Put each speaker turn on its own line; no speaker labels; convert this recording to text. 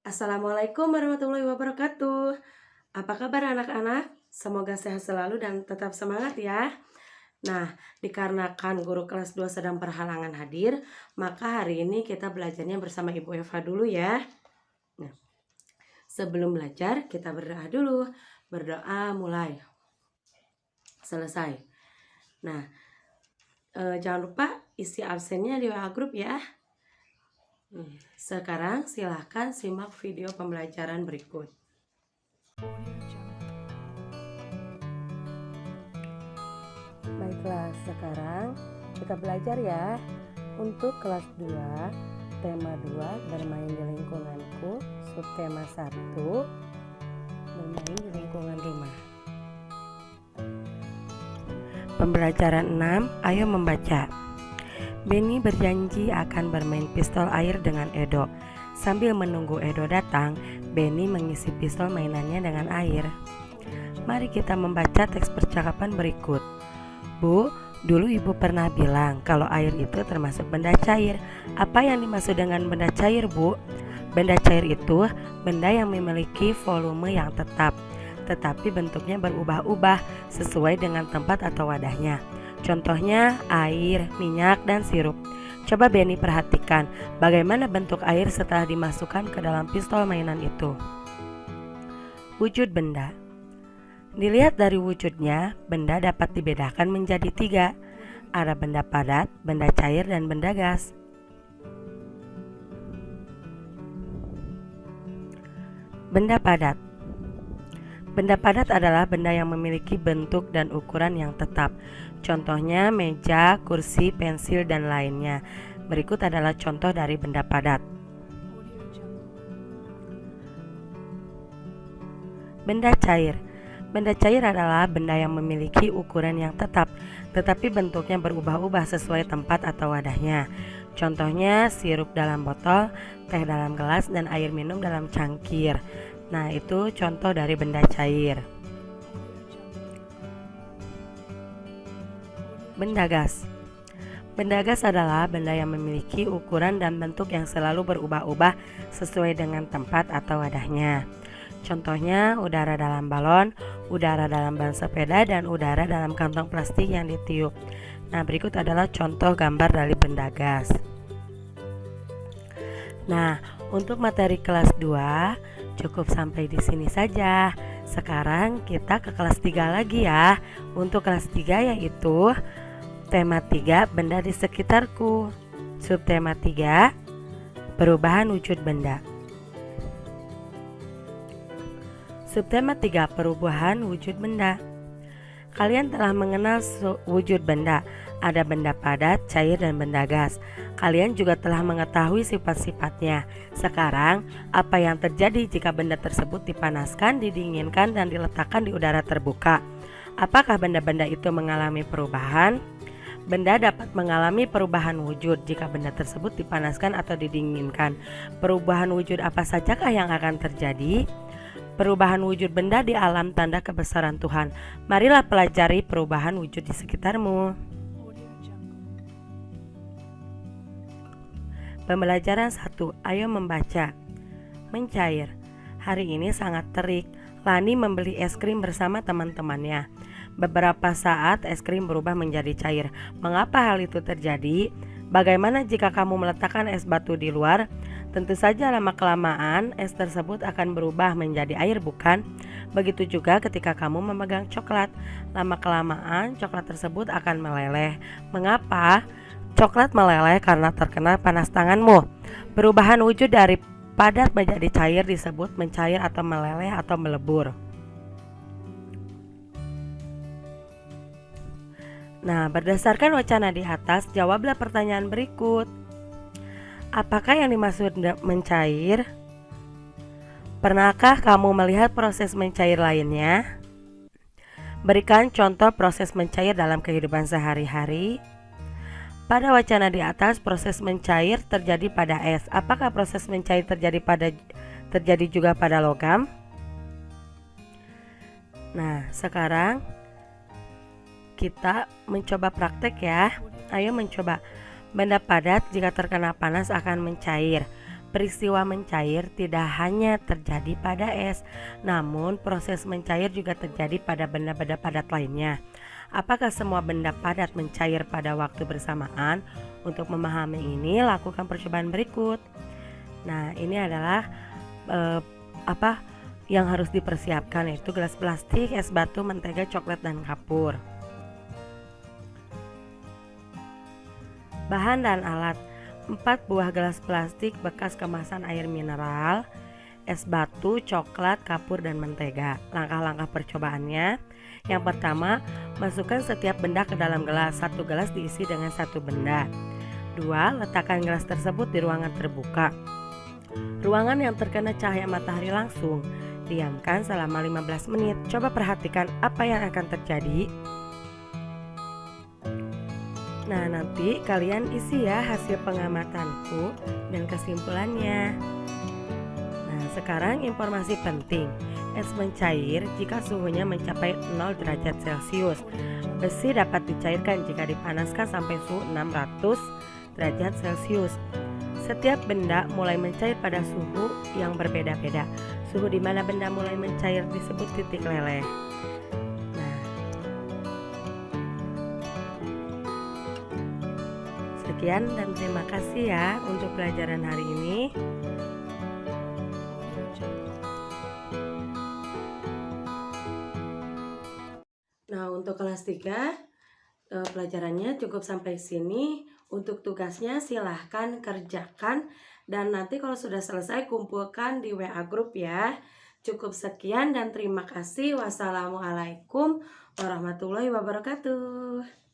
Assalamualaikum warahmatullahi wabarakatuh. Apa kabar anak-anak? Semoga sehat selalu dan tetap semangat ya. Nah, dikarenakan guru kelas 2 sedang berhalangan hadir, maka hari ini kita belajarnya bersama Ibu Eva dulu ya. Nah, sebelum belajar kita berdoa dulu. Berdoa mulai. Selesai. Nah, jangan lupa isi absennya di WA grup ya. Sekarang silahkan simak video pembelajaran berikut. Baiklah, sekarang kita belajar ya. Untuk kelas 2, tema 2, bermain di lingkunganku, subtema 1, bermain di lingkungan rumah. Pembelajaran 6, ayo membaca. Benny berjanji akan bermain pistol air dengan Edo. Sambil menunggu Edo datang, Benny mengisi pistol mainannya dengan air. Mari kita membaca teks percakapan berikut. Bu, dulu ibu pernah bilang kalau air itu termasuk benda cair. Apa yang dimaksud dengan benda cair, Bu? Benda cair itu benda yang memiliki volume yang tetap, tetapi bentuknya berubah-ubah sesuai dengan tempat atau wadahnya. Contohnya air, minyak, dan sirup. Coba Benny perhatikan bagaimana bentuk air setelah dimasukkan ke dalam pistol mainan itu. Wujud benda. Dilihat dari wujudnya, benda dapat dibedakan menjadi 3. Ada benda padat, benda cair, dan benda gas. Benda padat. Benda padat adalah benda yang memiliki bentuk dan ukuran yang tetap. Contohnya meja, kursi, pensil, dan lainnya. Berikut adalah contoh dari benda padat. Benda cair. Benda cair adalah benda yang memiliki ukuran yang tetap, tetapi bentuknya berubah-ubah sesuai tempat atau wadahnya. Contohnya sirup dalam botol, teh dalam gelas, dan air minum dalam cangkir. Nah, itu contoh dari benda cair. Benda gas. Benda gas adalah benda yang memiliki ukuran dan bentuk yang selalu berubah-ubah sesuai dengan tempat atau wadahnya. Contohnya udara dalam balon, udara dalam ban sepeda, dan udara dalam kantong plastik yang ditiup. Nah, berikut adalah contoh gambar dari benda gas. Nah, untuk materi kelas 2 cukup sampai di sini saja. Sekarang kita ke kelas 3 lagi ya. Untuk kelas 3 yaitu tema 3, benda di sekitarku. Subtema 3, perubahan wujud benda. Subtema 3, perubahan wujud benda. Kalian telah mengenal wujud benda. Ada benda padat, cair, dan benda gas. Kalian juga telah mengetahui sifat-sifatnya. Sekarang, apa yang terjadi jika benda tersebut dipanaskan, didinginkan, dan diletakkan di udara terbuka? Apakah benda-benda itu mengalami perubahan? Benda dapat mengalami perubahan wujud jika benda tersebut dipanaskan atau didinginkan. Perubahan wujud apa sajakah yang akan terjadi? Perubahan wujud benda di alam tanda kebesaran Tuhan. Marilah pelajari perubahan wujud di sekitarmu. Pembelajaran 1, ayo membaca. Mencair. Hari ini sangat terik. Lani membeli es krim bersama teman-temannya. Beberapa saat es krim berubah menjadi cair. Mengapa hal itu terjadi? Bagaimana jika kamu meletakkan es batu di luar? Tentu saja lama-kelamaan es tersebut akan berubah menjadi air, bukan? Begitu juga ketika kamu memegang coklat. Lama-kelamaan coklat tersebut akan meleleh. Mengapa? Coklat meleleh karena terkena panas tanganmu. Perubahan wujud dari padat menjadi cair disebut mencair atau meleleh atau melebur. Nah, berdasarkan wacana di atas, jawablah pertanyaan berikut. Apakah yang dimaksud mencair? Pernahkah kamu melihat proses mencair lainnya? Berikan contoh proses mencair dalam kehidupan sehari-hari. Pada wacana di atas, proses mencair terjadi pada es. Apakah proses mencair terjadi juga pada logam? Nah, sekarang kita mencoba praktek ya. Ayo mencoba. Benda padat jika terkena panas akan mencair. Peristiwa mencair tidak hanya terjadi pada es, namun proses mencair juga terjadi pada benda-benda padat lainnya. Apakah semua benda padat mencair pada waktu bersamaan? Untuk memahami ini, lakukan percobaan berikut. Nah, ini adalah apa yang harus dipersiapkan, yaitu gelas plastik, es batu, mentega, coklat, dan kapur. Bahan dan alat: 4 buah gelas plastik bekas kemasan air mineral, es batu, coklat, kapur, dan mentega. Langkah-langkah percobaannya: yang pertama, masukkan setiap benda ke dalam gelas. 1 gelas diisi dengan 1 benda. 2. Letakkan gelas tersebut di ruangan terbuka, ruangan yang terkena cahaya matahari langsung. Diamkan selama 15 menit. Coba perhatikan apa yang akan terjadi. Nah, nanti kalian isi ya hasil pengamatanku dan kesimpulannya. Nah, sekarang informasi penting. Es mencair jika suhunya mencapai 0 derajat Celcius. Besi dapat dicairkan jika dipanaskan sampai suhu 600 derajat Celcius. Setiap benda mulai mencair pada suhu yang berbeda-beda. Suhu di mana benda mulai mencair disebut titik leleh. Sekian dan terima kasih ya untuk pelajaran hari ini. Nah, untuk kelas 3 pelajarannya cukup sampai sini. Untuk tugasnya silahkan kerjakan, dan nanti kalau sudah selesai kumpulkan di WA grup ya. Cukup sekian dan terima kasih. Wassalamualaikum warahmatullahi wabarakatuh.